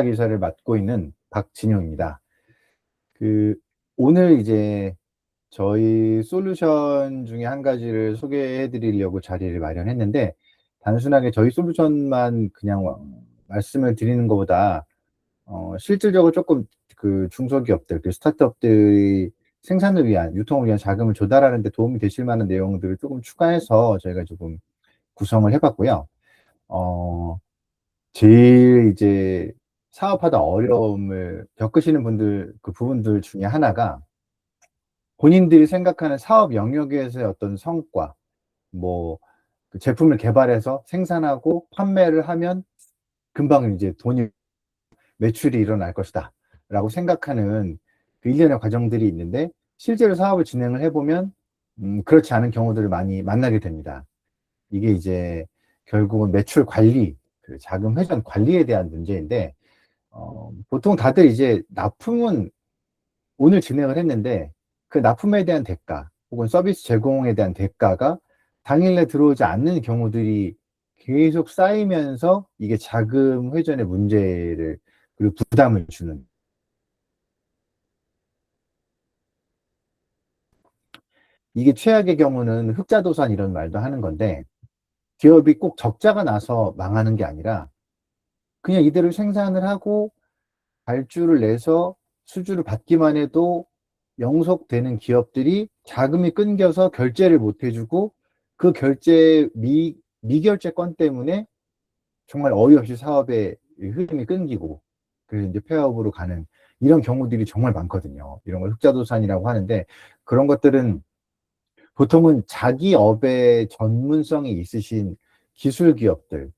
기사를 맡고 있는 박진용입니다. 그 오늘 이제 저희 솔루션 중에 한 가지를 소개해 드리려고 자리를 마련했는데, 단순하게 저희 솔루션만 그냥 말씀을 드리는 것보다 실질적으로 조금 중소기업들, 스타트업들이 생산을 위한, 유통을 위한 자금을 조달하는 데 도움이 되실 만한 내용들을 조금 추가해서 저희가 조금 구성을 해 봤고요. 제일 이제 사업하다 어려움을 겪으시는 분들, 그 부분들 중에 하나가 본인들이 생각하는 사업 영역에서의 어떤 성과, 뭐 제품을 개발해서 생산하고 판매를 하면 금방 이제 돈이, 매출이 일어날 것이다 라고 생각하는 그 일련의 과정들이 있는데, 실제로 사업을 진행을 해보면 그렇지 않은 경우들을 많이 만나게 됩니다. 이게 이제 결국은 매출 관리, 그 자금 회전 관리에 대한 문제인데, 보통 다들 이제 납품은 오늘 진행을 했는데 그 납품에 대한 대가 혹은 서비스 제공에 대한 대가가 당일에 들어오지 않는 경우들이 계속 쌓이면서 이게 자금 회전의 문제를, 그리고 부담을 주는, 이게 최악의 경우는 흑자도산 이런 말도 하는 건데, 기업이 꼭 적자가 나서 망하는 게 아니라 그냥 이대로 생산을 하고 발주를 내서 수주를 받기만 해도 영속되는 기업들이 자금이 끊겨서 결제를 못 해주고, 그 결제 미결제 건 때문에 정말 어이없이 사업의 흐름이 끊기고, 그래서 이제 폐업으로 가는 이런 경우들이 정말 많거든요. 이런 걸 흑자도산이라고 하는데, 그런 것들은 보통은 자기 업의 전문성이 있으신 기술 기업들,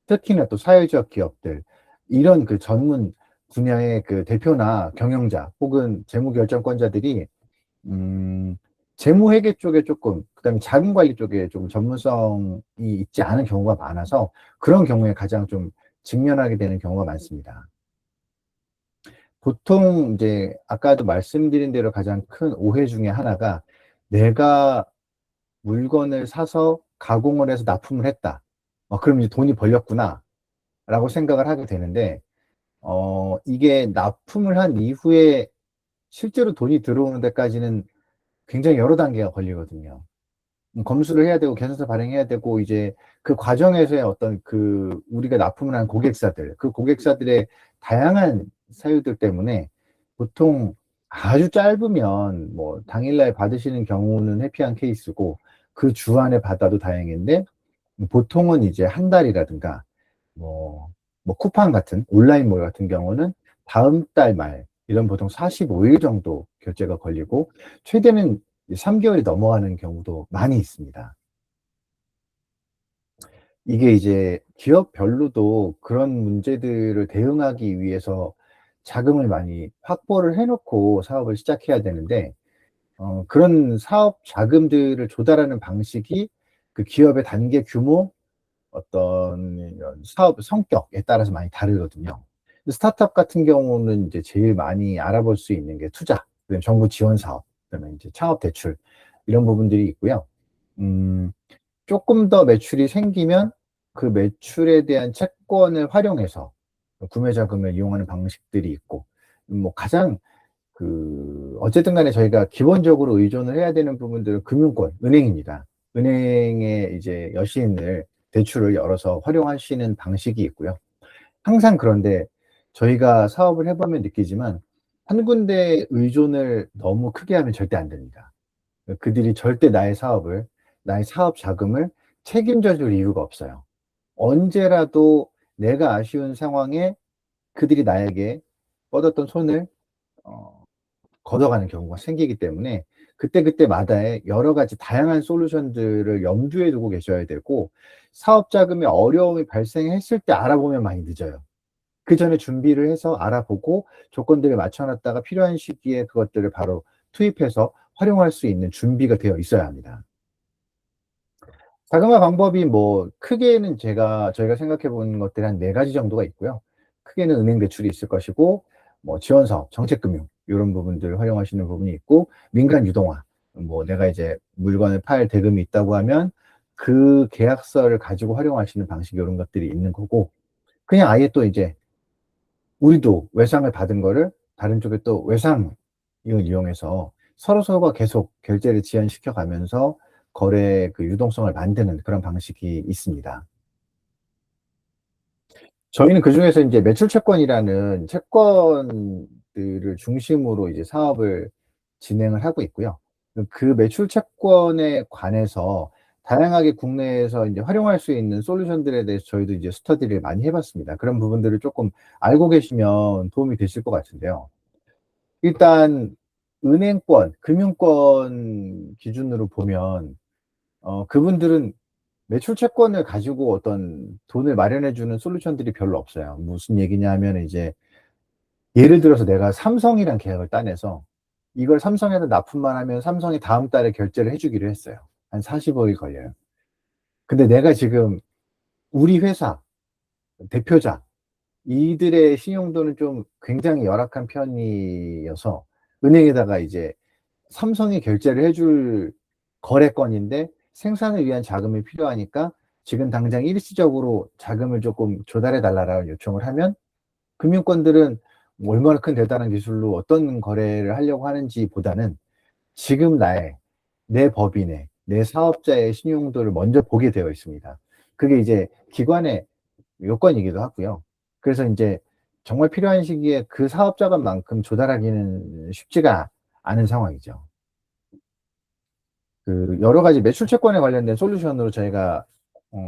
특히나 또 사회적 기업들, 이런 그 전문 분야의 그 대표나 경영자 혹은 재무결정권자들이 음, 재무회계 쪽에 조금, 그다음에 자금관리 쪽에 좀 전문성이 있지 않은 경우가 많아서 그런 경우에 가장 좀 직면하게 되는 경우가 많습니다. 보통 이제 아까도 말씀드린 대로 가장 큰 오해 중에 하나가, 내가 물건을 사서 가공을 해서 납품을 했다. 그럼 이제 돈이 벌렸구나 라고 생각을 하게 되는데, 이게 납품을 한 이후에 실제로 돈이 들어오는 데까지는 굉장히 여러 단계가 걸리거든요. 검수를 해야 되고 계산서 발행해야 되고, 이제 그 과정에서의 어떤 우리가 납품을 한 고객사들, 그 고객사들의 다양한 사유들 때문에 보통 아주 짧으면 뭐 당일날 받으시는 경우는 해피한 케이스고, 그 주 안에 받아도 다행인데, 보통은 이제 한 달이라든가 뭐, 쿠팡 같은 온라인몰 같은 경우는 다음 달 말, 이런 보통 45일 정도 결제가 걸리고, 최대는 3개월이 넘어가는 경우도 많이 있습니다. 이게 이제 기업별로도 그런 문제들을 대응하기 위해서 자금을 많이 확보를 해놓고 사업을 시작해야 되는데, 그런 사업 자금들을 조달하는 방식이 그 기업의 단계 규모, 어떤 이런 사업 성격에 따라서 많이 다르거든요. 스타트업 같은 경우는 이제 제일 많이 알아볼 수 있는 게 투자, 그다음에 정부 지원 사업, 그다음에 이제 창업 대출, 이런 부분들이 있고요. 음, 조금 더 매출이 생기면 그 매출에 대한 채권을 활용해서 구매 자금을 이용하는 방식들이 있고, 뭐 가장 어쨌든 간에 저희가 기본적으로 의존을 해야 되는 부분들은 금융권, 은행입니다. 은행에 이제 여신을, 대출을 열어서 활용하시는 방식이 있고요. 항상 그런데 저희가 사업을 해보면 느끼지만, 한 군데 의존을 너무 크게 하면 절대 안 됩니다. 그들이 절대 나의 사업 자금을 책임져 줄 이유가 없어요. 언제라도 내가 아쉬운 상황에 그들이 나에게 뻗었던 손을 어, 걷어가는 경우가 생기기 때문에, 그때그때마다의 여러 가지 다양한 솔루션들을 염두에 두고 계셔야 되고, 사업 자금에 어려움이 발생했을 때 알아보면 많이 늦어요. 그 전에 준비를 해서 알아보고 조건들을 맞춰놨다가 필요한 시기에 그것들을 바로 투입해서 활용할 수 있는 준비가 되어 있어야 합니다. 자금화 방법이 뭐 크게는 저희가 생각해 본 것들이 한 네 가지 정도가 있고요. 크게는 은행 대출이 있을 것이고, 뭐 지원 사업, 정책금융 이런 부분들을 활용하시는 부분이 있고, 민간 유동화, 뭐 내가 이제 물건을 팔 대금이 있다고 하면 그 계약서를 가지고 활용하시는 방식, 이런 것들이 있는 거고, 그냥 아예 또 이제 우리도 외상을 받은 거를 다른 쪽에 또 외상을 이용해서 서로서로가 계속 결제를 지연시켜 가면서 거래의 그 유동성을 만드는 그런 방식이 있습니다. 저희는 그중에서 인제 매출 채권이라는 채권들을 중심으로 이제 사업을 진행을 하고 있고요. 그 매출 채권에 관해서 다양하게 국내에서 인제 활용할 수 있는 솔루션들에 대해서 저희도 이제 스터디를 많이 해 봤습니다. 그런 부분들을 쪼끔 알고 계시면 도움이 되실 것 같은데요. 일단 은행권, 금융권 기준으로 보면 그분들은 매출 채권을 가지고 어떤 돈을 마련해 주는 솔루션들이 별로 없어요. 무슨 얘기냐 하면은 이제 예를 들어서 내가 삼성이랑 계약을 따내서 이걸 삼성에다 납품만 하면 삼성이 다음 달에 결제를 해 주기로 했어요. 한 45일 걸려요. 근데 내가 지금 우리 회사 대표자 이들의 신용도는 좀 굉장히 열악한 편이어서 은행에다가 이제 삼성이 결제를 해줄 거래건인데 생산을 위한 자금이 필요하니까 지금 당장 일시적으로 자금을 조금 조달해 달라라는 요청을 하면 금융권들은 뭐 얼마나 큰 대단한 기술로 어떤 거래를 하려고 하는지 보다는 지금 내 법인의 내 사업자의 신용도를 먼저 보게 되어 있습니다. 그게 이제 기관의 요건이기도 하고요. 그래서 인제 정말 필요한 시기에 그 사업 자금만큼 조달하기는 쉽지가 않은 상황이죠. 그 여러 가지 매출 채권에 관련된 솔루션으로 저희가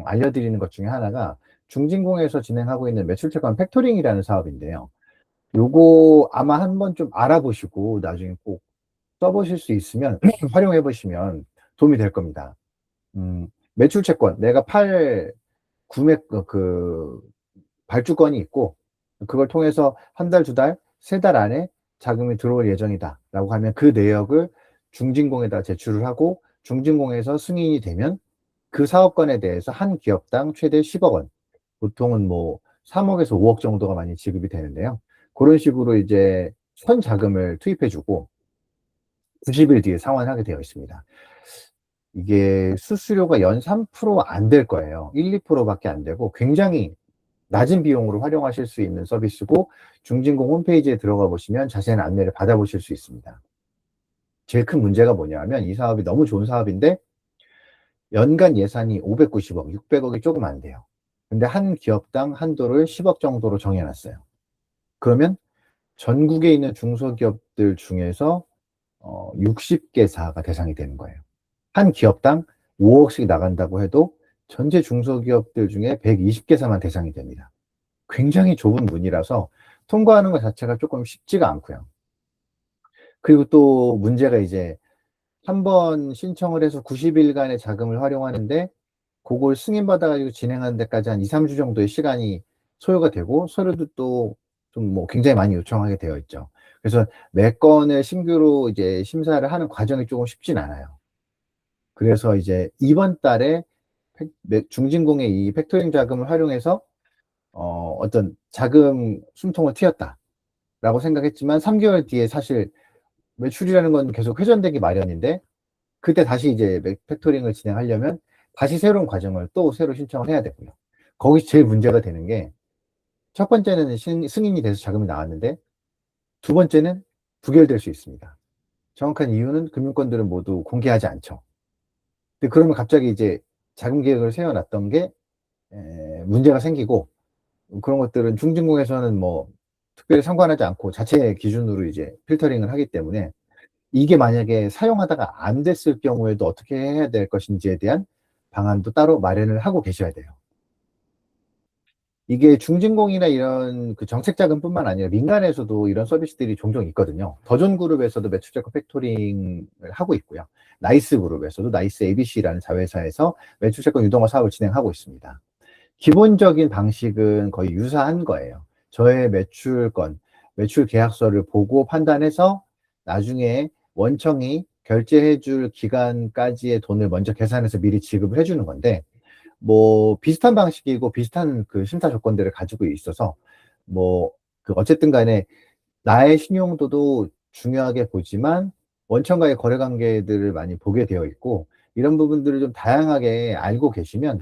알려드리는 것 중에 하나가 중진공에서 진행하고 있는 매출 채권 팩토링이라는 사업인데요. 요거 아마 한번 좀 알아보시고 나중에 꼭 써 보실 수 있으면 활용해 보시면 도움이 될 겁니다. 매출 채권 내가 팔 구매 발주권이 있고 그걸 통해서 한 달, 두 달, 세 달 안에 자금이 들어올 예정이다라고 하면 그 내역을 중진공에다 제출을 하고 중진공에서 승인이 되면 그 사업권에 대해서 한 기업당 최대 10억 원, 보통은 뭐 3억 에서 5억 정도가 많이 지급이 되는데요. 고런 식으로 이제 선자금을 투입해 주고 90일 뒤에 상환하게 되어 있습니다. 이게 수수료가 연 3% 안 될 거예요. 1-2% 밖에 안 되고 굉장히 낮은 비용으로 활용하실 수 있는 서비스고 중진공 홈페이지에 들어가 보시면 자세한 안내를 받아보실 수 있습니다. 제일 큰 문제가 뭐냐면 이 사업이 너무 좋은 사업인데 연간 예산이 590억, 600억이 조금 안 돼요. 근데 한 기업당 한도를 10억 정도로 정해 놨어요. 그러면 전국에 있는 중소기업들 중에서 60개사가 대상이 되는 거예요. 한 기업당 5억씩 나간다고 해도 전체 중소기업들 중에 120개사만 대상이 됩니다. 굉장히 좁은 문이라서 통과하는 것 자체가 조금 쉽지가 않고요. 그리고 또 문제가 이제 한 번 신청을 해서 90 일간의 자금을 활용하는데 그걸 승인받아 가지고 진행하는 데까지 한 2-3주 정도의 시간이 소요가 되고 서류도 또 좀 뭐 굉장히 많이 요청하게 되어 있죠. 그래서 매 건을 신규로 이제 심사를 하는 과정이 쪼금 쉽진 않아요. 그래서 이제 이번 달에 중진공의 이 팩토링 자금을 활용해서 어떤 '자금 숨통을 트였다.'라고 생각했지만 3 개월 뒤에 사실 매출이라는 건 계속 회전되기 마련인데 그때 다시 이제 팩토링을 진행하려면 다시 새로운 과정을 또 새로 신청을 해야 되고요. 거기서 제일 문제가 되는 게 첫 번째는 승인이 돼서 자금이 나왔는데 두 번째는 부결될 수 있습니다. 정확한 이유는 금융권들은 모두 공개하지 않죠. 근데 그러면 갑자기 이제 자금 계획을 세워 놨던 게 문제가 생기고 그런 것들은 중진공에서는 뭐 특별히 상관하지 않고 자체 기준으로 이제 필터링을 하기 때문에 이게 만약에 사용하다가 안 됐을 경우에도 어떻게 해야 될 것인지에 대한 방안도 따로 마련을 하고 계셔야 돼요. 이게 중진공이나 이런 그 정책 자금뿐만 아니라 민간에서도 이런 서비스들이 종종 있거든요. 더존그룹에서도 매출채권 팩토링을 하고 있고요. 나이스그룹에서도 나이스 ABC라는 자회사에서 매출채권 유동화 사업을 진행하고 있습니다. 기본적인 방식은 거의 유사한 거예요. 저의 매출권, 매출 계약서를 보고 판단해서 나중에 원청이 결제해 줄 기간까지의 돈을 먼저 계산해서 미리 지급을 해 주는 건데 뭐 비슷한 방식이고 비슷한 그 심사 조건들을 가지고 있어서 뭐 그 어쨌든 간에 나의 신용도도 중요하게 보지만 원청과의 거래 관계들을 많이 보게 되어 있고 이런 부분들을 좀 다양하게 알고 계시면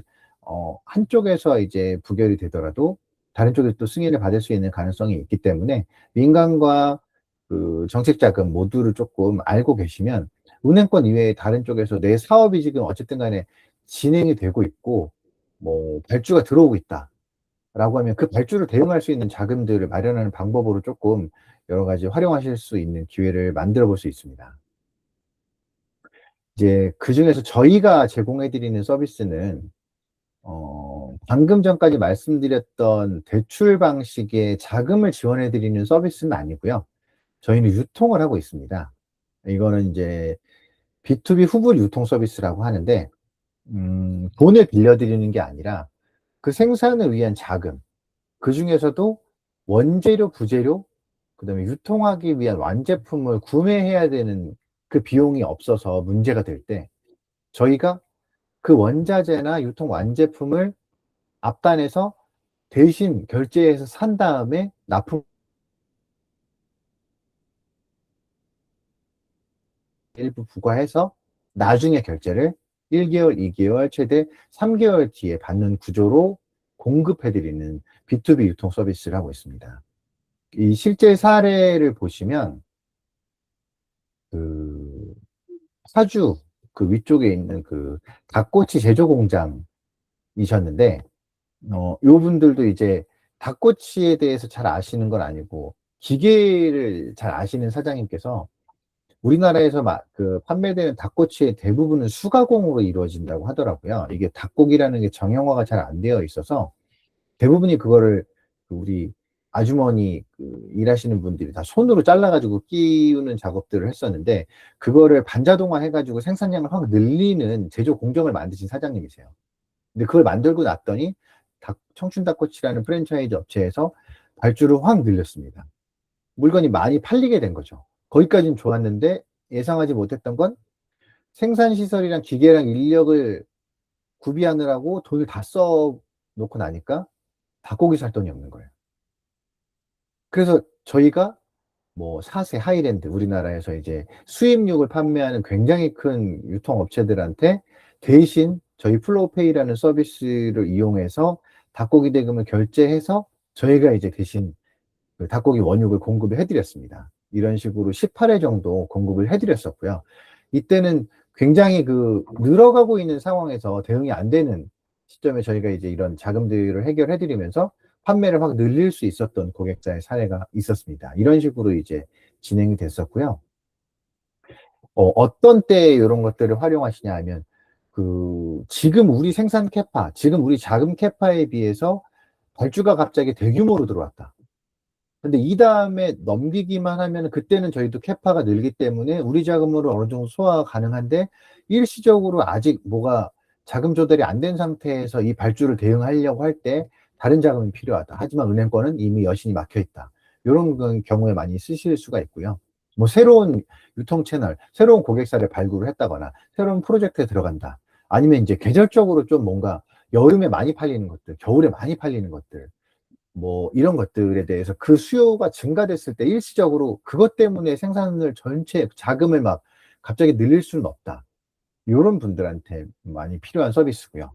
한쪽에서 이제 부결이 되더라도 다른 쪽에 또 승인을 받을 수 있는 가능성이 있기 때문에 민간과 그 정책 자금 모두를 조금 알고 계시면 은행권 이외에 다른 쪽에서 내 사업이 지금 어쨌든 간에 진행이 되고 있고 뭐 발주가 들어오고 있다라고 하면 그 발주를 대응할 수 있는 자금들을 마련하는 방법으로 조금 여러 가지 활용하실 수 있는 기회를 만들어 볼 수 있습니다. 이제 그중에서 저희가 제공해 드리는 서비스는 방금 전까지 말씀드렸던 대출 방식의 자금을 지원해 드리는 서비스는 아니고요. 저희는 유통을 하고 있습니다. 이거는 이제 B2B 후불 유통 서비스라고 하는데 돈을 빌려 드리는 게 아니라 그 생산을 위한 자금, 그중에서도 원재료, 부재료, 그다음에 유통하기 위한 완제품을 구매해야 되는 그 비용이 없어서 문제가 될 때 저희가 그 원자재나 유통 완제품을 앞단에서 대신 결제해서 산 다음에 납품 일부 부과해서 나중에 결제를 1개월, 2개월, 최대 3개월 뒤에 받는 구조로 공급해 드리는 B2B 유통 서비스를 하고 있습니다. 이 실제 사례를 보시면 그 파주 그 위쪽에 있는 그 닭꼬치 제조 공장이셨는데 요 분들도 이제 닭꼬치에 대해서 잘 아시는 건 아니고 기계를 잘 아시는 사장님께서 우리나라에서 그 판매되는 닭꼬치의 대부분은 수가공으로 이루어진다고 하더라고요. 이게 닭고기라는 게 정형화가 잘 안 되어 있어서 대부분이 그거를 그 우리 아주머니 그 일하시는 분들이 다 손으로 잘라가지고 끼우는 작업들을 했었는데 그거를 반자동화 해가지고 생산량을 확 늘리는 제조 공정을 만드신 사장님이세요. 근데 그걸 만들고 났더니 청춘 닭꼬치라는 프랜차이즈 업체에서 발주를 확 늘렸습니다. 물건이 많이 팔리게 된 거죠. 거기까지는 좋았는데 예상하지 못했던 건 생산 시설이랑 기계랑 인력을 구비하느라고 돈을 다 써놓고 나니까 닭고기 살 돈이 없는 거예요. 그래서 저희가 뭐 사세 하이랜드 우리나라에서 이제 수입육을 판매하는 굉장히 큰 유통업체들한테 대신 저희 플로우페이라는 서비스를 이용해서 닭고기 대금을 결제해서 저희가 이제 대신 그 닭고기 원육을 공급을 해드렸습니다. 이런 식으로 18회 정도 공급을 해드렸었고요. 이때는 굉장히 그 늘어가고 있는 상황에서 대응이 안 되는 시점에 저희가 이제 이런 자금들을 해결해드리면서 판매를 확 늘릴 수 있었던 고객자의 사례가 있었습니다. 이런 식으로 이제 진행이 됐었고요. 어떤 때 이런 것들을 활용하시냐 하면 그 지금 우리 생산 캐파, 지금 우리 자금 캐파에 비해서 발주가 갑자기 대규모로 들어왔다. 근데 이 다음에 넘기기만 하면 그때는 저희도 캐파가 늘기 때문에 우리 자금으로 어느 정도 소화가 가능한데 일시적으로 아직 뭐가 자금 조달이 안 된 상태에서 이 발주를 대응하려고 할 때 다른 자금이 필요하다. 하지만 은행권은 이미 여신이 막혀 있다. 이런 경우에 많이 쓰실 수가 있고요. 뭐 새로운 유통 채널, 새로운 고객사를 발굴을 했다거나 새로운 프로젝트에 들어간다. 아니면 이제 계절적으로 좀 뭔가 여름에 많이 팔리는 것들, 겨울에 많이 팔리는 것들, 뭐 이런 것들에 대해서 그 수요가 증가됐을 때 일시적으로 그것 때문에 생산을 전체 자금을 막 갑자기 늘릴 수는 없다. 이런 분들한테 많이 필요한 서비스고요.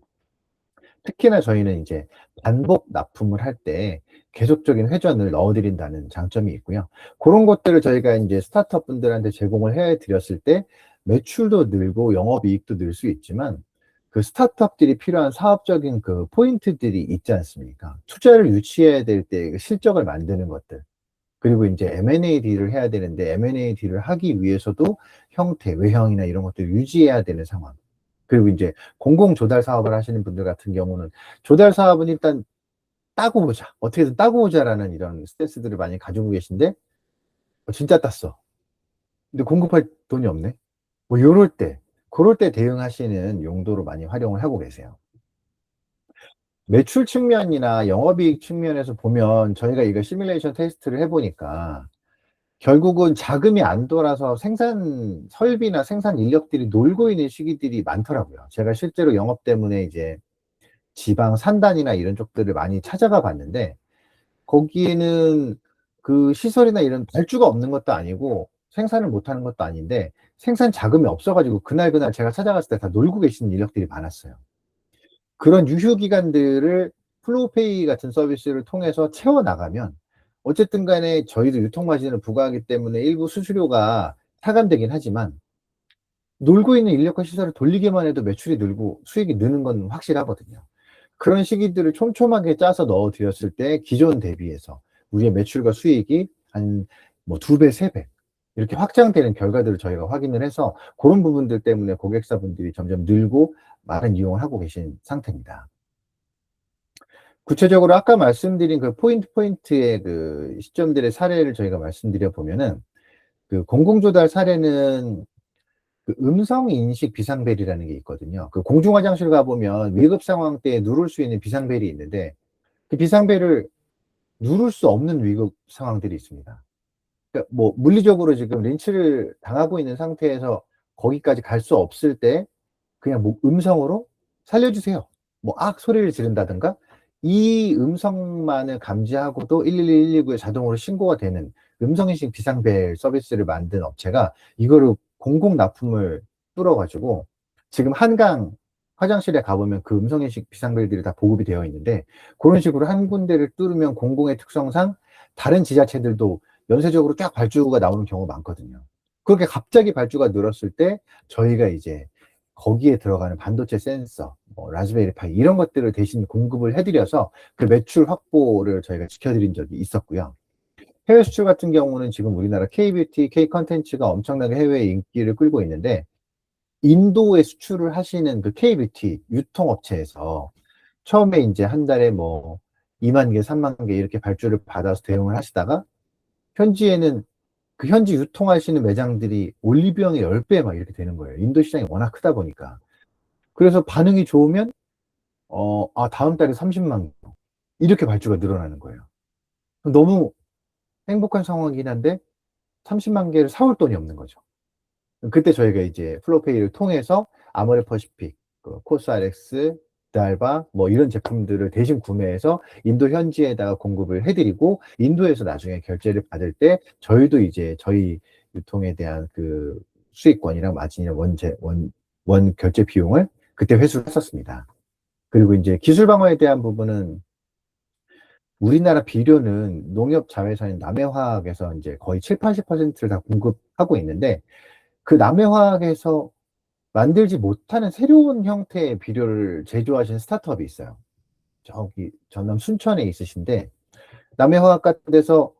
특히나 저희는 이제 반복 납품을 할 때 계속적인 회전을 넣어드린다는 장점이 있고요. 그런 것들을 저희가 이제 스타트업 분들한테 제공을 해 드렸을 때 매출도 늘고 영업이익도 늘 수 있지만 그 스타트업들이 필요한 사업적인 그 포인트들이 있지 않습니까? 투자를 유치해야 될 때 실적을 만드는 것들. 그리고 이제 M&A 딜을 해야 되는데 M&A 딜을 하기 위해서도 형태, 외형이나 이런 것들을 유지해야 되는 상황. 그리고 이제 공공 조달 사업을 하시는 분들 같은 경우는 조달 사업은 일단 따고 보자. 어떻게든 따고 보자라는 이런 스탠스들을 많이 가지고 계신데 진짜 땄어. 근데 공급할 돈이 없네. 뭐 요럴 때, 그럴 때 대응하시는 용도로 많이 활용을 하고 계세요. 매출 측면이나 영업이익 측면에서 보면 저희가 이거 시뮬레이션 테스트를 해보니까 결국은 자금이 안 돌아서 생산 설비나 생산 인력들이 놀고 있는 시기들이 많더라고요. 제가 실제로 영업 때문에 이제 지방 산단이나 이런 쪽들을 많이 찾아가 봤는데 거기에는 그 시설이나 이런 발주가 없는 것도 아니고 생산을 못하는 것도 아닌데 생산 자금이 없어가지고 그날 제가 찾아갔을 때 다 놀고 계시는 인력들이 많았어요. 그런 유휴 기간들을 플로우페이 같은 서비스를 통해서 채워 나가면 어쨌든 간에 저희도 유통 마진을 부과하기 때문에 일부 수수료가 차감되긴 하지만 놀고 있는 인력과 시설을 돌리기만 해도 매출이 늘고 수익이 느는 건 확실하거든요. 그런 시기들을 촘촘하게 짜서 넣어 드렸을 때 기존 대비해서 우리의 매출과 수익이 한 뭐 2 배, 3배 이렇게 확장되는 결과들을 저희가 확인을 해서 고런 부분들 때문에 고객사분들이 점점 늘고 많은 이용을 하고 계신 상태입니다. 구체적으로 아까 말씀드린 그 포인트의 그 시점들의 사례를 저희가 말씀드려 보면은, 그 공공조달 사례는 그 음성 인식 비상벨이라는 게 있거든요. 그 공중화장실 가보면 위급 상황 때 누를 수 있는 비상벨이 있는데, 그 비상벨을 누를 수 없는 위급 상황들이 있습니다. 그러니까 뭐 물리적으로 지금 린치를 당하고 있는 상태에서 거기까지 갈 수 없을 때 그냥 뭐 음성으로 "살려주세요." 뭐 악 소리를 지른다든가, 이 음성만을 감지하고도 112, 119에 자동으로 신고가 되는 음성인식 비상벨 서비스를 만든 업체가 이거를 공공 납품을 뚫어 가지고, 지금 한강 화장실에 가보면 그 음성인식 비상벨들이 다 보급이 되어 있는데, 고런 식으로 한 군데를 뚫으면 공공의 특성상 다른 지자체들도 연쇄적으로 쫙 발주가 나오는 경우가 많거든요. 그렇게 갑자기 발주가 늘었을 때 저희가 이제 거기에 들어가는 반도체 센서, 뭐 라즈베리 파이 이런 것들을 대신 공급을 해 드려서 그 매출 확보를 저희가 지켜 드린 적이 있었고요. 해외 수출 같은 경우는 지금 우리나라 K뷰티, K컨텐츠가 엄청나게 해외에 인기를 끌고 있는데, 인도에 수출을 하시는 그 K뷰티 유통업체에서 처음에 인제 한 달에 뭐 2만 개, 3만 개 이렇게 발주를 받아서 대응을 하시다가, 현지에는 그 현지 유통하시는 매장들이 올리브영의 10배 막 이렇게 되는 거예요. 인도 시장이 워낙 크다 보니까. 그래서 반응이 좋으면 다음 달에 30만 개 이렇게 발주가 늘어나는 거예요. 너무 행복한 상황이긴 한데 30만 개를 사올 돈이 없는 거죠. 그때 저희가 이제 플로페이를 통해서 아모레퍼시픽, 그 코스알엑스, 드알바 뭐 이런 제품들을 대신 구매해서 인도 현지에다가 공급을 해 드리고, 인도에서 나중에 결제를 받을 때 저희도 이제 저희 유통에 대한 그 수익권이랑 마진이랑 원 결제 비용을 그때 회수를 했었습니다. 그리고 인제 기술 방어에 대한 부분은, 우리나라 비료는 농협 자회사인 남해화학에서 인제 거의 70-80%를 다 공급하고 있는데, 그 남해화학에서 만들지 못하는 새로운 형태의 비료를 제조하신 스타트업이 있어요. 저기 전남 순천에 있으신데, 남해화학 같은 데서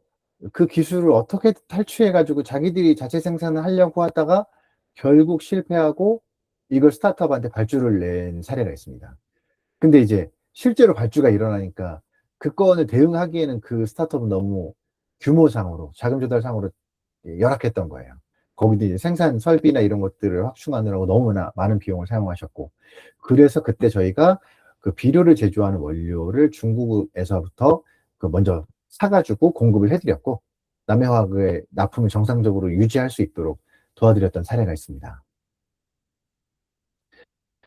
그 기술을 어떻게 탈취해 가지고 자기들이 자체 생산을 하려고 하다가 결국 실패하고 이걸 스타트업한테 발주를 낸 사례가 있습니다. 근데 이제 실제로 발주가 일어나니까 그 건을 대응하기에는 그 스타트업은 너무 규모상으로, 자금 조달상으로 열악했던 거예요. 거기도 이제 생산 설비나 이런 것들을 확충하느라고 너무나 많은 비용을 사용하셨고, 그래서 그때 저희가 그 비료를 제조하는 원료를 중국에서부터 그 먼저 사 가지고 공급을 해 드렸고, 남해화학의 납품을 정상적으로 유지할 수 있도록 도와드렸던 사례가 있습니다.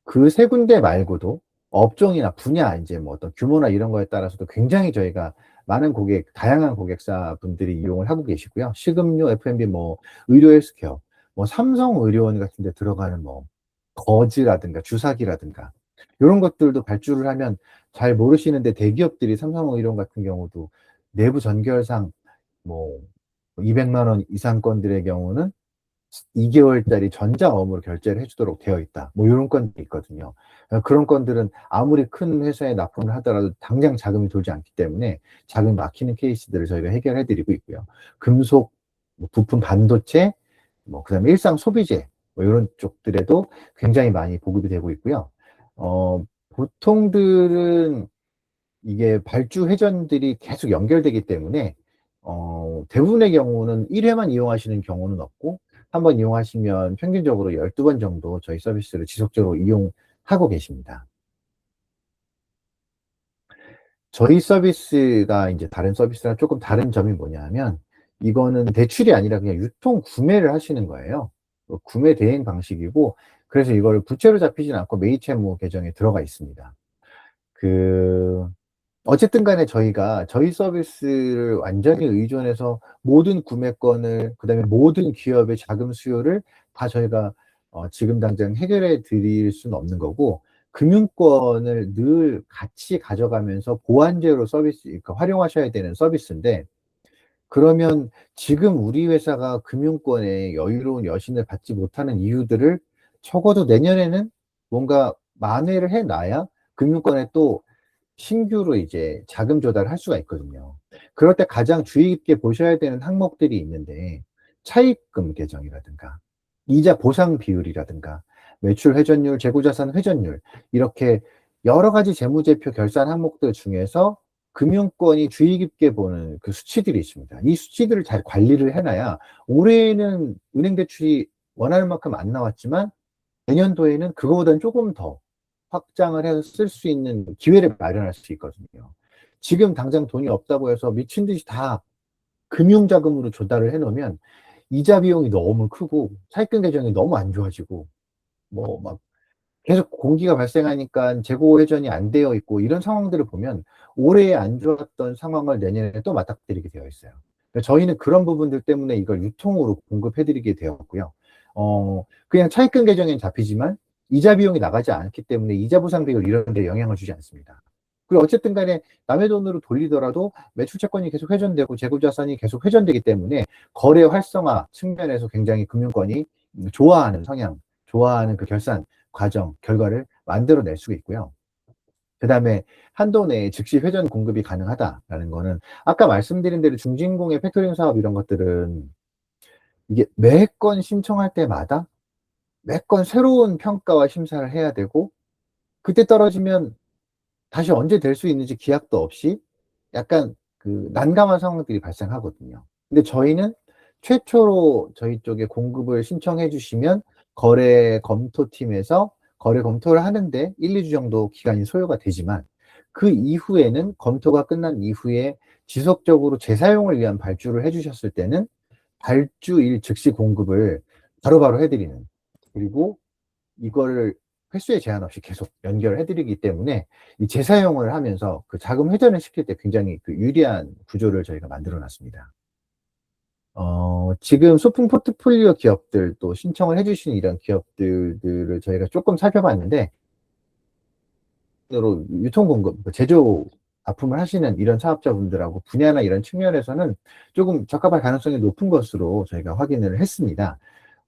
그 세 군데 말고도 업종이나 분야, 인제 뭐 어떤 규모나 이런 거에 따라서도 굉장히 저희가 많은 다양한 고객사분들이 이용을 하고 계시고요. 식음료, F&B, 뭐 의료 헬스케어, 뭐 삼성의료원 같은 데 들어가는 뭐 거즈라든가 주사기라든가 요런 것들도 발주를 하면, 잘 모르시는데 대기업들이 삼성의료원 같은 경우도 내부 전결상 뭐 200만 원 이상 건들의 경우는 2개월짜리 전자어음으로 결제를 해 주도록 되어 있다, 뭐 요런 건도 있거든요. 그런 건들은 아무리 큰 회사에 납품을 하더라도 당장 자금이 돌지 않기 때문에 자금이 막히는 케이스들을 저희가 해결해 드리고 있고요. 금속, 뭐 부품 반도체, 뭐 그다음에 일상 소비재, 뭐 요런 쪽들에도 굉장히 많이 보급이 되고 있고요. 보통들은 이게 발주 회전들이 계속 연결되기 때문에 대부분의 경우는 1 회만 이용하시는 경우는 없고, 한 번 이용하시면 평균적으로 12번 정도 저희 서비스를 지속적으로 이용하고 계십니다. 저희 서비스가 인제 다른 서비스랑 쪼끔 다른 점이 뭐냐하면, 이거는 대출이 아니라 그냥 유통 구매를 하시는 거예요. 구매 대행 방식이고, 그래서 이거를 부채로 잡히진 않고 매입채무 계정에 들어가 있습니다. 그 어쨌든 간에 저희가 저희 서비스를 완전히 의존해서 모든 구매권을, 그다음에 모든 기업의 자금 수요를 다 저희가 지금 당장 해결해 드릴 수는 없는 거고, 금융권을 늘 같이 가져가면서 보완제로 서비스, 그러니까 활용하셔야 되는 서비스인데, 그러면 지금 우리 회사가 금융권에 여유로운 여신을 받지 못하는 이유들을 적어도 내년에는 뭔가 만회를 해 놔야 금융권에 또 신규로 이제 자금 조달을 할 수가 있거든요. 그럴 때 가장 주의 깊게 보셔야 되는 항목들이 있는데, 차입금 계정이라든가 이자 보상 비율이라든가 매출 회전율, 재고자산 회전율, 이렇게 여러 가지 재무제표 결산 항목들 중에서 금융권이 주의 깊게 보는 그 수치들이 있습니다. 이 수치들을 잘 관리를 해놔야 올해는 은행 대출이 원하는 만큼 안 나왔지만 내년도에는 그거보다는 조금 더 확장을 해서 쓸 수 있는 기회를 마련할 수 있거든요. 지금 당장 돈이 없다고 해서 미친 듯이 다 금융자금으로 조달을 해놓으면 이자 비용이 너무 크고 차입금 계정이 너무 안 좋아지고 뭐 막 계속 공기가 발생하니까 재고 회전이 안 되어 있고, 이런 상황들을 보면 올해 안 좋았던 상황을 내년에 또 맞닥뜨리게 되어 있어요. 그러니까 저희는 그런 부분들 때문에 이걸 유통으로 공급해드리게 되었고요. 그냥 차입금 계정엔 잡히지만 이자 비용이 나가지 않기 때문에 이자 보상 비율 이런 데 영향을 주지 않습니다. 그리고 어쨌든 간에 남의 돈으로 돌리더라도 매출 채권이 계속 회전되고 재고 자산이 계속 회전되기 때문에 거래 활성화 측면에서 굉장히 금융권이 좋아하는 성향, 좋아하는 그 결산 과정, 결과를 만들어낼 수가 있고요. 그 다음에 한도 내에 즉시 회전 공급이 가능하다라는 거는, 아까 말씀드린 대로 중진공의 팩토링 사업 이런 것들은 이게 매건 신청할 때마다 매건 새로운 평가와 심사를 해야 되고, 그때 떨어지면 다시 언제 될 수 있는지 기약도 없이 약간 그 난감한 상황들이 발생하거든요. 근데 저희는 최초로 저희 쪽에 공급을 신청해 주시면 거래 검토팀에서 거래 검토를 하는데 1, 2주 정도 기간이 소요가 되지만, 그 이후에는 검토가 끝난 이후에 지속적으로 재사용을 위한 발주를 해 주셨을 때는 발주일 즉시 공급을 바로바로 해드리는, 그리고 이거를 횟수에 제한 없이 계속 연결을 해드리기 때문에 이 재사용을 하면서 그 자금 회전을 시킬 때 굉장히 그 유리한 구조를 저희가 만들어 놨습니다. 지금 소품 포트폴리오 기업들, 또 신청을 해주시는 이런 기업들을 저희가 조금 살펴봤는데, 으로 유통 공급, 제조 납품을 하시는 이런 사업자분들하고 분야나 이런 측면에서는 조금 적합할 가능성이 높은 것으로 저희가 확인을 했습니다.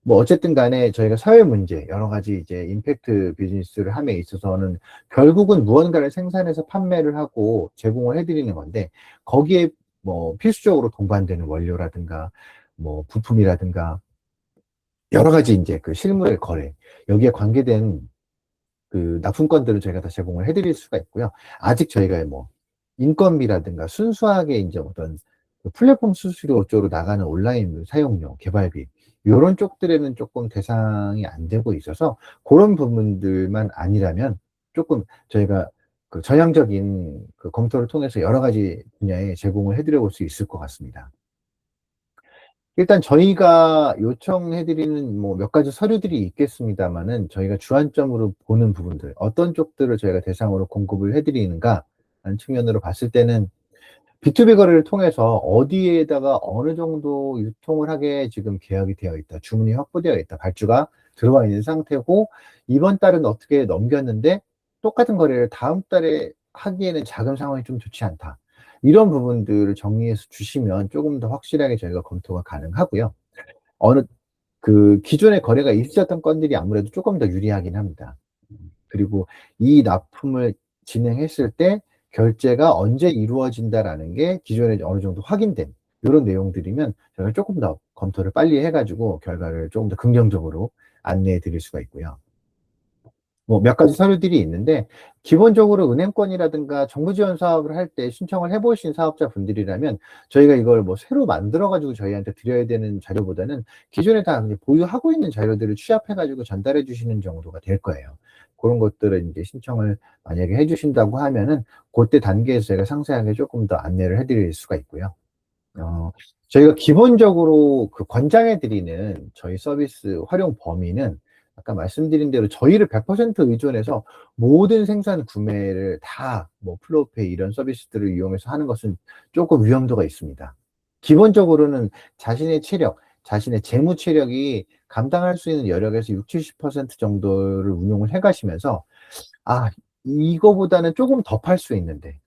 뭐 어쨌든 간에 저희가 사회 문제, 여러 가지 이제 임팩트 비즈니스를 함에 있어서는 결국은 무언가를 생산해서 판매를 하고 제공을 해드리는 건데, 거기에 뭐 필수적으로 동반되는 원료라든가 뭐 부품이라든가 여러 가지 이제 그 실물 거래, 여기에 관계된 그 납품권들을 저희가 다 제공을 해드릴 수가 있고요. 아직 저희가 뭐 인건비라든가 순수하게 이제 어떤 그 플랫폼 수수료 쪽으로 나가는 온라인 사용료, 개발비, 이런 쪽들에는 조금 대상이 안 되고 있어서, 그런 부분들만 아니라면 조금 저희가 그 전향적인 그 검토를 통해서 여러 가지 분야에 제공을 해드려 볼 수 있을 것 같습니다. 일단 저희가 요청해드리는 뭐 몇 가지 서류들이 있겠습니다만은, 저희가 주안점으로 보는 부분들, 어떤 쪽들을 저희가 대상으로 공급을 해드리는가 하는 측면으로 봤을 때는, B2B 거래를 통해서 어디에다가 어느 정도 유통을 하게 지금 계약이 되어 있다, 주문이 확보되어 있다, 발주가 들어와 있는 상태고, 이번 달은 어떻게 넘겼는데 똑같은 거래를 다음 달에 하기에는 자금 상황이 좀 좋지 않다, 이런 부분들을 정리해서 주시면 조금 더 확실하게 저희가 검토가 가능하고요. 어느 그 기존에 거래가 있었던 건들이 아무래도 조금 더 유리하긴 합니다. 그리고 이 납품을 진행했을 때 결제가 언제 이루어진다라는 게 기존에 어느 정도 확인된 이런 내용들이면 저희가 조금 더 검토를 빨리 해가지고 결과를 조금 더 긍정적으로 안내해 드릴 수가 있고요. 뭐 몇 가지 서류들이 있는데, 기본적으로 은행권이라든가 정부 지원 사업을 할 때 신청을 해보신 사업자분들이라면 저희가 이걸 뭐 새로 만들어가지고 저희한테 드려야 되는 자료보다는 기존에 다 보유하고 있는 자료들을 취합해가지고 전달해 주시는 정도가 될 거예요. 그런 것들을 이제 신청을 만약에 해주신다고 하면은 그때 단계에서 제가 상세하게 조금 더 안내를 해드릴 수가 있고요. 어, 저희가 기본적으로 그 권장해 드리는 저희 서비스 활용 범위는 아까 말씀드린 대로 저희를 100% 의존해서 모든 생산 구매를 다 뭐 플로우페이 이런 서비스들을 이용해서 하는 것은 조금 위험도가 있습니다. 기본적으로는 자신의 체력, 자신의 재무 체력이 감당할 수 있는 여력에서 60, 70% 정도를 운용을 해 가시면서 이거보다는 조금 더 팔 수 있는데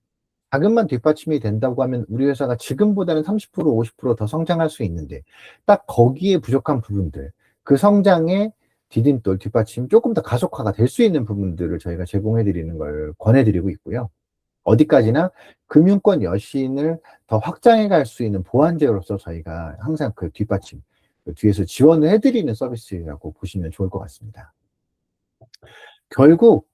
자금만 뒷받침이 된다고 하면 우리 회사가 지금보다는 30% 50%더 성장할 수 있는데 딱 거기에 부족한 부분들, 그 성장의 디딤돌, 뒷받침 조금 더 가속화가 될 수 있는 부분들을 저희가 제공해 드리는 걸 권해 드리고 있고요. 어디까지나 금융권 여신을 더 확장해 갈 수 있는 보완제로서 저희가 항상 그 뒷받침, 그 뒤에서 지원을 해 드리는 서비스라고 보시면 좋을 것 같습니다. 결국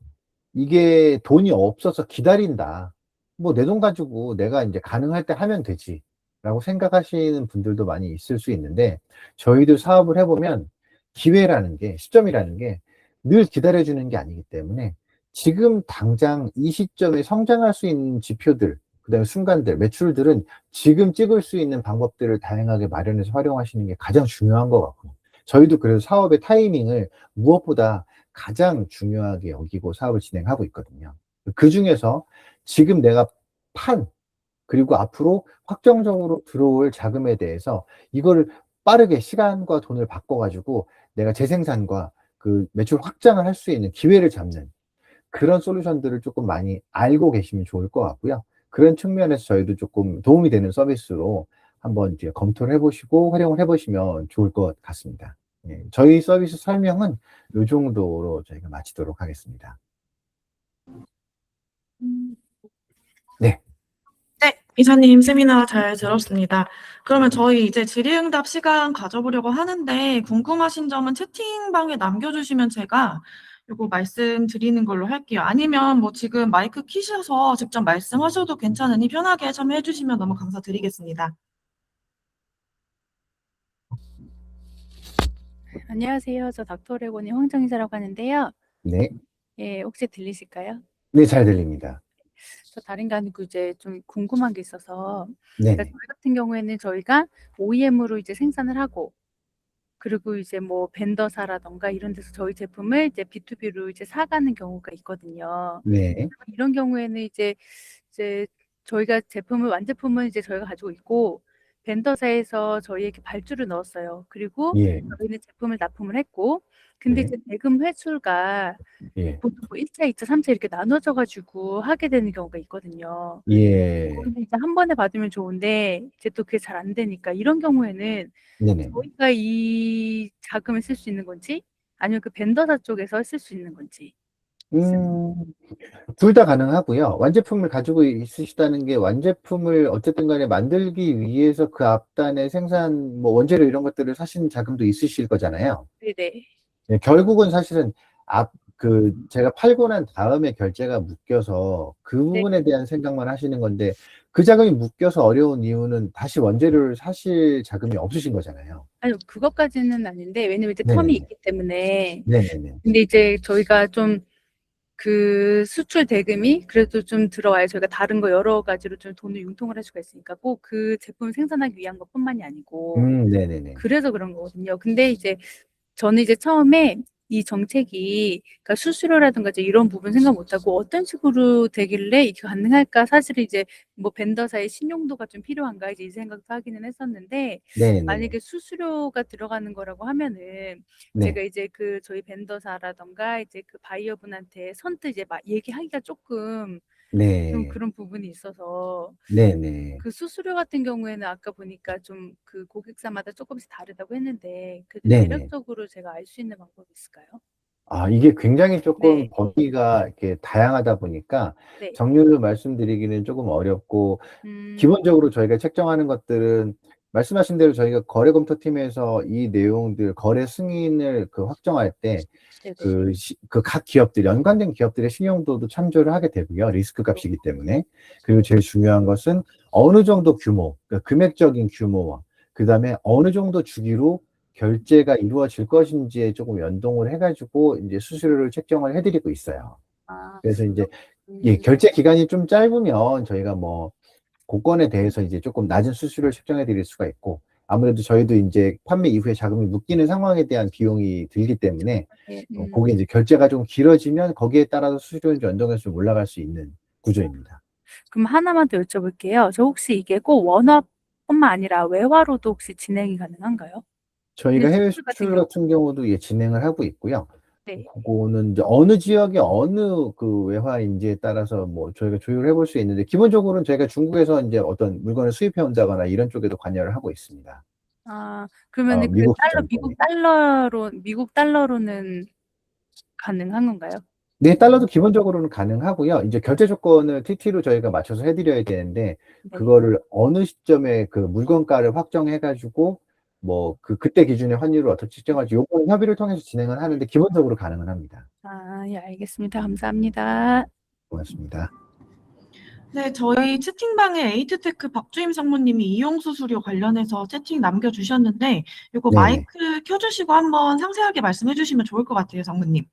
이게 돈이 없어서 기다린다. 뭐 내 돈 가지고 내가 이제 가능할 때 하면 되지. 라고 생각하시는 분들도 많이 있을 수 있는데, 저희들 사업을 해보면 기회라는 게, 시점이라는 게 늘 기다려주는 게 아니기 때문에 지금 당장 이 시점에 성장할 수 있는 지표들, 그 다음에 순간들, 매출들은 지금 찍을 수 있는 방법들을 다양하게 마련해서 활용하시는 게 가장 중요한 것 같고, 저희도 그래서 사업의 타이밍을 무엇보다 가장 중요하게 여기고 사업을 진행하고 있거든요. 그 중에서 지금 내가 판, 그리고 앞으로 확정적으로 들어올 자금에 대해서 이거를 빠르게 시간과 돈을 바꿔가지고 내가 재생산과 그 매출 확장을 할 수 있는 기회를 잡는 그런 솔루션들을 조금 많이 알고 계시면 좋을 것 같고요. 그런 측면에서 저희도 조금 도움이 되는 서비스로 한번 이제 검토를 해보시고 활용을 해보시면 좋을 것 같습니다. 예, 저희 서비스 설명은 이 정도로 저희가 마치도록 하겠습니다. 네. 네, 이사님 세미나 잘 들었습니다. 그러면 저희 이제 질의응답 시간 가져보려고 하는데 궁금하신 점은 채팅방에 남겨주시면 제가 요거 말씀드리는 걸로 할게요. 아니면 뭐 지금 마이크 키셔서 직접 말씀하셔도 괜찮으니 편하게 참여해 주시면 너무 감사드리겠습니다. 안녕하세요. 저 닥터레고님 황정희사라고 하는데요. 네. 예, 혹시 들리실까요? 네, 잘 들립니다. 저 다른 게 아니고 이제 좀 궁금한 게 있어서, 그러니까 네네. 저희 같은 경우에는 저희가 OEM으로 이제 생산을 하고, 그리고 이제 뭐 벤더사라던가 이런 데서 저희 제품을 이제 B2B로 이제 사가는 경우가 있거든요. 네. 이런 경우에는 이제 저희가 완제품은 이제 저희가 가지고 있고, 벤더사에서 저희에게 발주를 넣었어요. 그리고 예. 저희는 제품을 납품을 했고, 근데 네. 이제 대금 회수가 예. 보통 뭐 1차, 2차, 3차 이렇게 나눠져 가지고 하게 되는 경우가 있거든요. 예. 근데 이제 한 번에 받으면 좋은데 이제 또 그게 잘 안 되니까 이런 경우에는 네네. 저희가 이 자금을 쓸 수 있는 건지 아니면 그 벤더사 쪽에서 쓸 수 있는 건지. 둘 다 가능하고요. 완제품을 가지고 있으시다는 게 완제품을 어쨌든 간에 만들기 위해서 그 앞단에 생산, 뭐 원재료 이런 것들을 사시는 자금도 있으실 거잖아요. 네네. 예, 결국은 사실은 제가 팔고 난 다음에 결제가 묶여서 그 네. 부분에 대한 생각만 하시는 건데 그 자금이 묶여서 어려운 이유는 다시 원재료를 사실 자금이 없으신 거잖아요. 아니요. 그것까지는 아닌데 왜냐면 이제 텀이 네네네. 있기 때문에. 네네네. 근데 이제 저희가 좀 그 수출 대금이 그래도 좀 들어와야 저희가 다른 거 여러 가지로 좀 돈을 융통을 할 수가 있으니까 꼭 그 제품을 생산하기 위한 것뿐만이 아니고 네네네. 그래서 그런 거거든요. 근데 이제 저는 이제 처음에 이 정책이 그러니까 수수료라든가 이제 이런 부분 생각 못 하고 어떤 식으로 되길래 이게 가능할까? 사실 이제 뭐 벤더사의 신용도가 좀 필요한가 이제 이 생각도 하기는 했었는데 네네. 만약에 수수료가 들어가는 거라고 하면은 네. 제가 이제 그 저희 벤더사라던가 이제 그 바이어분한테 선뜻 이제 막 얘기하기가 조금 좀 네. 그런 부분이 있어서 네네. 그 수수료 같은 경우에는 아까 보니까 좀 그 고객사마다 조금씩 다르다고 했는데 그래도 네네. 대략적으로 제가 알 수 있는 방법이 있을까요? 이게 굉장히 조금 네. 범위가 이렇게 다양하다 보니까 네. 정렬로 말씀드리기는 조금 어렵고, 기본적으로 저희가 책정하는 것들은 말씀하신 대로 저희가 거래검토팀에서 이 내용들, 거래 승인을 확정할 때 네네. 각 기업들, 연관된 기업들의 신용도도 참조를 하게 되고요. 리스크 값이기 때문에. 그리고 제일 중요한 것은 어느 정도 규모, 그러니까 금액적인 규모와 그 다음에 어느 정도 주기로 결제가 이루어질 것인지에 조금 연동을 해가지고 이제 수수료를 책정을 해드리고 있어요. 아. 그래서 이제 결제 기간이 좀 짧으면 저희가 뭐 고건에 대해서 이제 조금 낮은 수수료를 책정해 드릴 수가 있고, 아무래도 저희도 이제 판매 이후에 자금이 묶이는 상황에 대한 비용이 들기 때문에 네. 거기에 이제 결제가 좀 길어지면 거기에 따라서 수수료는 연동해서 좀 올라갈 수 있는 구조입니다. 그럼 하나만 더 여쭤볼게요. 저 혹시 이게 꼭 원화뿐만 아니라 외화로도 혹시 진행이 가능한가요? 저희가 해외 수출 같은 수출 경우. 같은 경우도 예, 진행을 하고 있고요. 네. 그거는 이제 어느 지역의 어느 그 외화인지에 따라서 뭐 저희가 조율을 해볼 수 있는데, 기본적으로는 저희가 중국에서 이제 어떤 물건을 수입해 온다거나 이런 쪽에도 관여를 하고 있습니다. 아, 그러면은 그 미국 달러, 시장권에. 미국 달러로는 가능한 건가요? 네, 달러도 기본적으로는 가능하고요. 이제 결제 조건을 TT로 저희가 맞춰서 해드려야 되는데, 네. 그거를 어느 시점에 그 물건가를 확정해가지고, 뭐, 그때 기준의 환율을 어떻게 측정할지, 요거는 협의를 통해서 진행을 하는데, 기본적으로 가능은 합니다. 아, 예, 알겠습니다. 감사합니다. 고맙습니다. 네, 저희 채팅방에 에이트테크 박주임 상무님이 이용 수수료 관련해서 채팅 남겨주셨는데, 이거 네네. 마이크 켜주시고 한번 상세하게 말씀해 주시면 좋을 것 같아요, 상무님.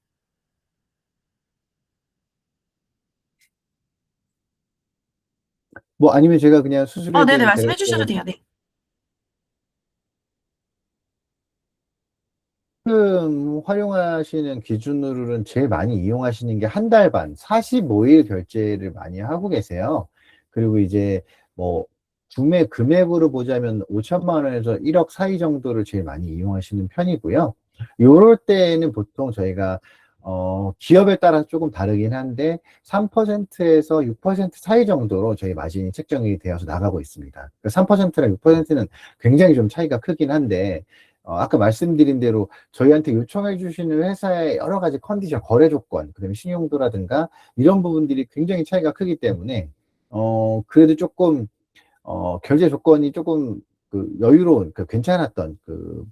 뭐, 아니면 제가 그냥 수수료에 네네, 대해서 말씀해 주셔도 대략적으로 돼요, 네. 지금 활용하시는 기준으로는 제일 많이 이용하시는 게 한 달 반, 45일 결제를 많이 하고 계세요. 그리고 이제 뭐 구매 금액으로 보자면 5천만 원에서 1억 사이 정도를 제일 많이 이용하시는 편이고요. 요럴 때는 보통 저희가 기업에 따라 조금 다르긴 한데 3%에서 6% 사이 정도로 저희 마진이 책정이 되어서 나가고 있습니다. 3%랑 6%는 굉장히 좀 차이가 크긴 한데, 아까 말씀드린 대로 저희한테 요청해 주시는 회사의 여러 가지 컨디션, 거래 조건, 그다음에 신용도라든가 이런 부분들이 굉장히 차이가 크기 때문에 그래도 조금 결제 조건이 조금 그 여유로운, 그 괜찮았던 그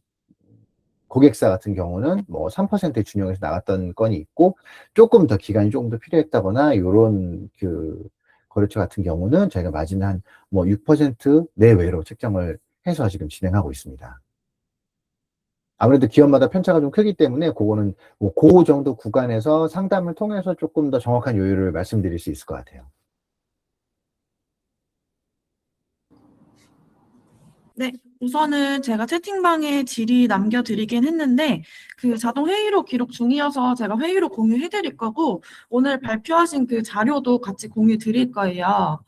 고객사 같은 경우는 뭐 3%에 준용해서 나갔던 건이 있고, 조금 더 기간이 조금 더 필요했다거나 요런 그 거래처 같은 경우는 저희가 마진 한 뭐 6% 내외로 책정을 해서 지금 진행하고 있습니다. 아무래도 기업마다 편차가 좀 크기 때문에 그거는 뭐그 정도 구간에서 상담을 통해서 조금 더 정확한 요율을 말씀드릴 수 있을 것 같아요. 네, 우선은 제가 채팅방에 질의 남겨드리긴 했는데, 그 자동 회의로 기록 중이어서 제가 회의로 공유해 드릴 거고, 오늘 발표하신 그 자료도 같이 공유 드릴 거예요.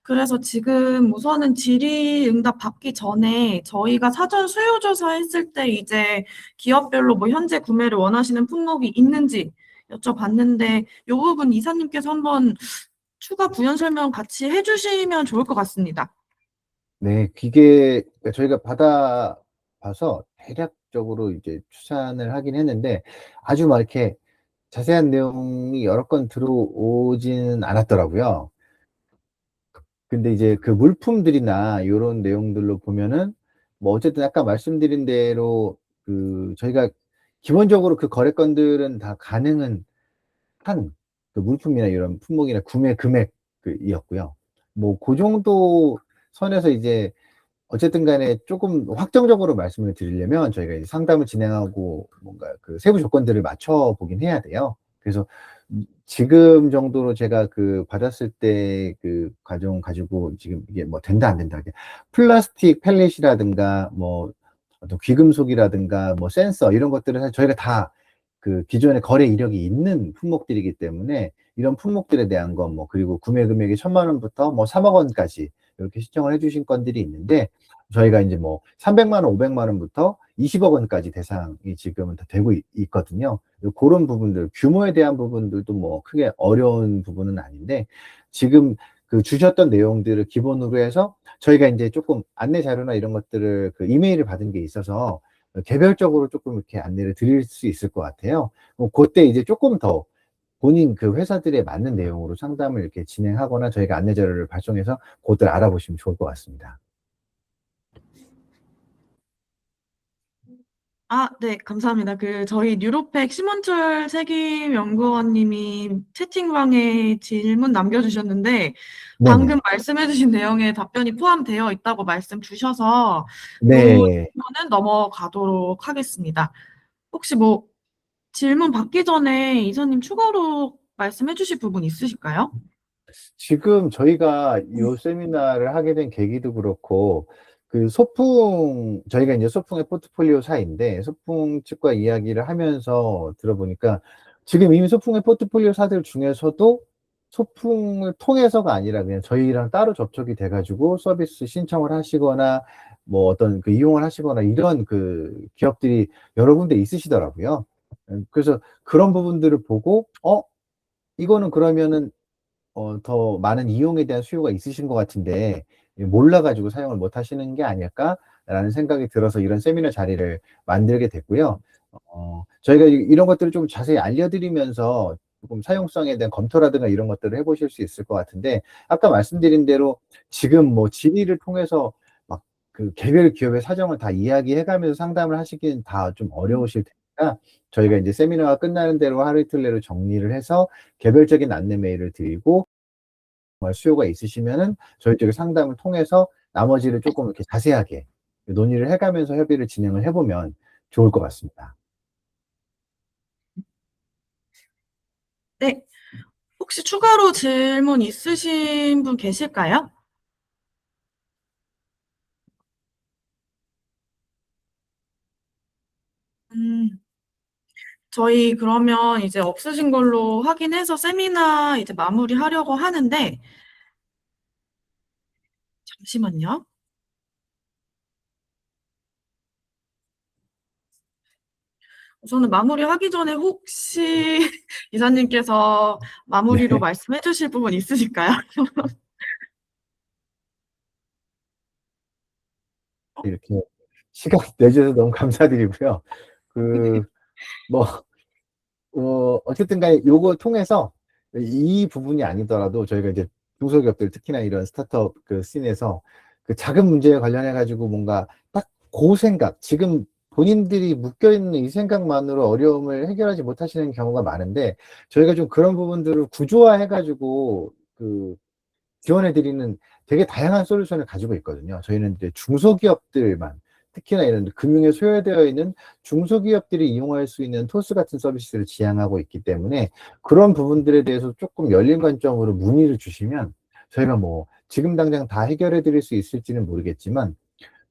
그래서 지금 우선은 질의 응답 받기 전에 저희가 사전 수요조사 했을 때 이제 기업별로 뭐 현재 구매를 원하시는 품목이 있는지 여쭤봤는데, 이 부분 이사님께서 한번 추가 부연 설명 같이 해주시면 좋을 것 같습니다. 네, 그게 저희가 받아봐서 대략적으로 이제 추산을 하긴 했는데, 아주 막 이렇게 자세한 내용이 여러 건 들어오지는 않았더라고요. 근데 이제 그 물품들이나 이런 내용들로 보면은 뭐 어쨌든 아까 말씀드린 대로 그 저희가 기본적으로 그 거래건들은 다 가능은 한 그 물품이나 이런 품목이나 구매 금액이었고요. 뭐 그 정도 선에서 이제 어쨌든 간에 조금 확정적으로 말씀을 드리려면 저희가 이제 상담을 진행하고 뭔가 그 세부 조건들을 맞춰 보긴 해야 돼요. 그래서 지금 정도로 제가 그 받았을 때 그 과정 가지고 지금 이게 뭐 된다 안 된다, 이게 플라스틱 펠렛이라든가 뭐 어떤 귀금속이라든가 뭐 센서 이런 것들은 사실 저희가 다 그 기존에 거래 이력이 있는 품목들이기 때문에 이런 품목들에 대한 건 뭐, 그리고 구매 금액이 1,000만 원부터 뭐 3억 원까지 이렇게 신청을 해주신 건들이 있는데, 저희가 이제 뭐 300만 원, 500만 원부터 20억 원까지 대상이 지금은 다 되고 있거든요. 그런 부분들, 규모에 대한 부분들도 뭐 크게 어려운 부분은 아닌데, 지금 그 주셨던 내용들을 기본으로 해서 저희가 이제 조금 안내 자료나 이런 것들을 그 이메일을 받은 게 있어서 개별적으로 조금 이렇게 안내를 드릴 수 있을 것 같아요. 그때 이제 조금 더 본인 그 회사들에 맞는 내용으로 상담을 이렇게 진행하거나 저희가 안내 자료를 발송해서 그것들 알아보시면 좋을 것 같습니다. 네, 감사합니다. 저희 뉴로팩 심원철 책임연구원님이 채팅방에 질문 남겨주셨는데, 방금 네네. 말씀해주신 내용에 답변이 포함되어 있다고 말씀 주셔서, 요 네. 질문은 넘어가도록 하겠습니다. 혹시 뭐, 질문 받기 전에 이사님 추가로 말씀해 주실 부분 있으실까요? 지금 저희가 이 세미나를 하게 된 계기도 그렇고, 그 저희가 이제 소풍의 포트폴리오사인데, 소풍 측과 이야기를 하면서 들어보니까, 지금 이미 소풍의 포트폴리오사들 중에서도 소풍을 통해서가 아니라 그냥 저희랑 따로 접촉이 돼가지고 서비스 신청을 하시거나, 뭐 어떤 그 이용을 하시거나 이런 그 기업들이 여러 군데 있으시더라고요. 그래서 그런 부분들을 보고 이거는 그러면은 더 많은 이용에 대한 수요가 있으신 것 같은데 몰라 가지고 사용을 못 하시는 게 아닐까라는 생각이 들어서 이런 세미나 자리를 만들게 됐고요. 저희가 이런 것들을 좀 자세히 알려드리면서 조금 사용성에 대한 검토라든가 이런 것들을 해보실 수 있을 것 같은데, 아까 말씀드린 대로 지금 뭐 질의를 통해서 막 그 개별 기업의 사정을 다 이야기해가면서 상담을 하시기는 다 좀 어려우실 테니까, 저희가 이제 세미나가 끝나는 대로 하루 이틀 내로 정리를 해서 개별적인 안내 메일을 드리고, 정말 수요가 있으시면은 저희 쪽에 상담을 통해서 나머지를 조금 이렇게 자세하게 논의를 해가면서 협의를 진행을 해보면 좋을 것 같습니다. 네. 혹시 추가로 질문 있으신 분 계실까요? 저희 그러면 이제 없으신 걸로 확인해서 세미나 이제 마무리하려고 하는데, 잠시만요. 우선은 마무리하기 전에 혹시 이사님께서 마무리로 네. 말씀해 주실 부분 있으실까요? 이렇게 시간 내주셔서 너무 감사드리고요. 그, 뭐, 어쨌든 간에 요거 통해서 이 부분이 아니더라도 저희가 이제 중소기업들, 특히나 이런 스타트업 그 씬에서 그 작은 문제에 관련해 가지고 뭔가 딱 그 생각, 지금 본인들이 묶여 있는 이 생각만으로 어려움을 해결하지 못하시는 경우가 많은데, 저희가 좀 그런 부분들을 구조화해 가지고 그 지원해 드리는 되게 다양한 솔루션을 가지고 있거든요. 저희는 이제 중소기업들만, 특히나 이런 금융에 소외되어 있는 중소기업들이 이용할 수 있는 토스 같은 서비스를 지향하고 있기 때문에, 그런 부분들에 대해서 조금 열린 관점으로 문의를 주시면 저희가 뭐 지금 당장 다 해결해 드릴 수 있을지는 모르겠지만,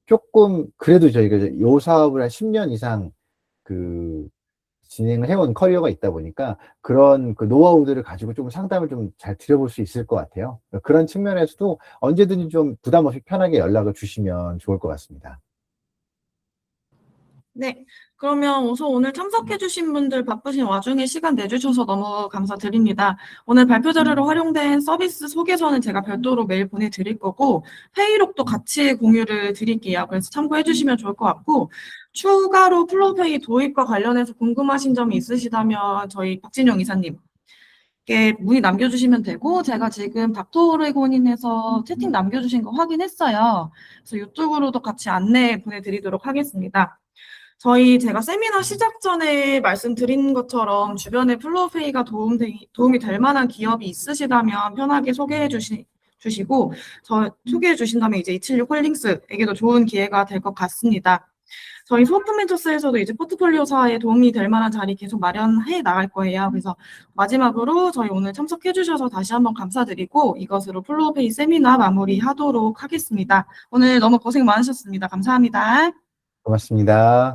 조금 그래도 저희가 이제 요 사업을 한 10년 이상 그 진행을 해온 커리어가 있다 보니까 그런 그 노하우들을 가지고 좀 상담을 좀 잘 드려볼 수 있을 것 같아요. 그런 측면에서도 언제든지 좀 부담 없이 편하게 연락을 주시면 좋을 것 같습니다. 네. 그러면 우선 오늘 참석해주신 분들 바쁘신 와중에 시간 내주셔서 너무 감사드립니다. 오늘 발표 자료로 활용된 서비스 소개서는 제가 별도로 메일 보내드릴 거고, 회의록도 같이 공유를 드릴게요. 그래서 참고해주시면 좋을 것 같고, 추가로 플로우페이 도입과 관련해서 궁금하신 점이 있으시다면 저희 박진영 이사님 께 문의 남겨주시면 되고, 제가 지금 닥터오레곤인에서 채팅 남겨주신 거 확인했어요. 그래서 이쪽으로도 같이 안내 보내드리도록 하겠습니다. 제가 세미나 시작 전에 말씀드린 것처럼 주변에 플로우페이가 도움이 될 만한 기업이 있으시다면 편하게 주시고, 소개해 주신다면 이제 276 홀딩스에게도 좋은 기회가 될 것 같습니다. 저희 소프트멘토스에서도 이제 포트폴리오사에 도움이 될 만한 자리 계속 마련해 나갈 거예요. 그래서 마지막으로 저희 오늘 참석해 주셔서 다시 한번 감사드리고, 이것으로 플로우페이 세미나 마무리하도록 하겠습니다. 오늘 너무 고생 많으셨습니다. 감사합니다. 고맙습니다.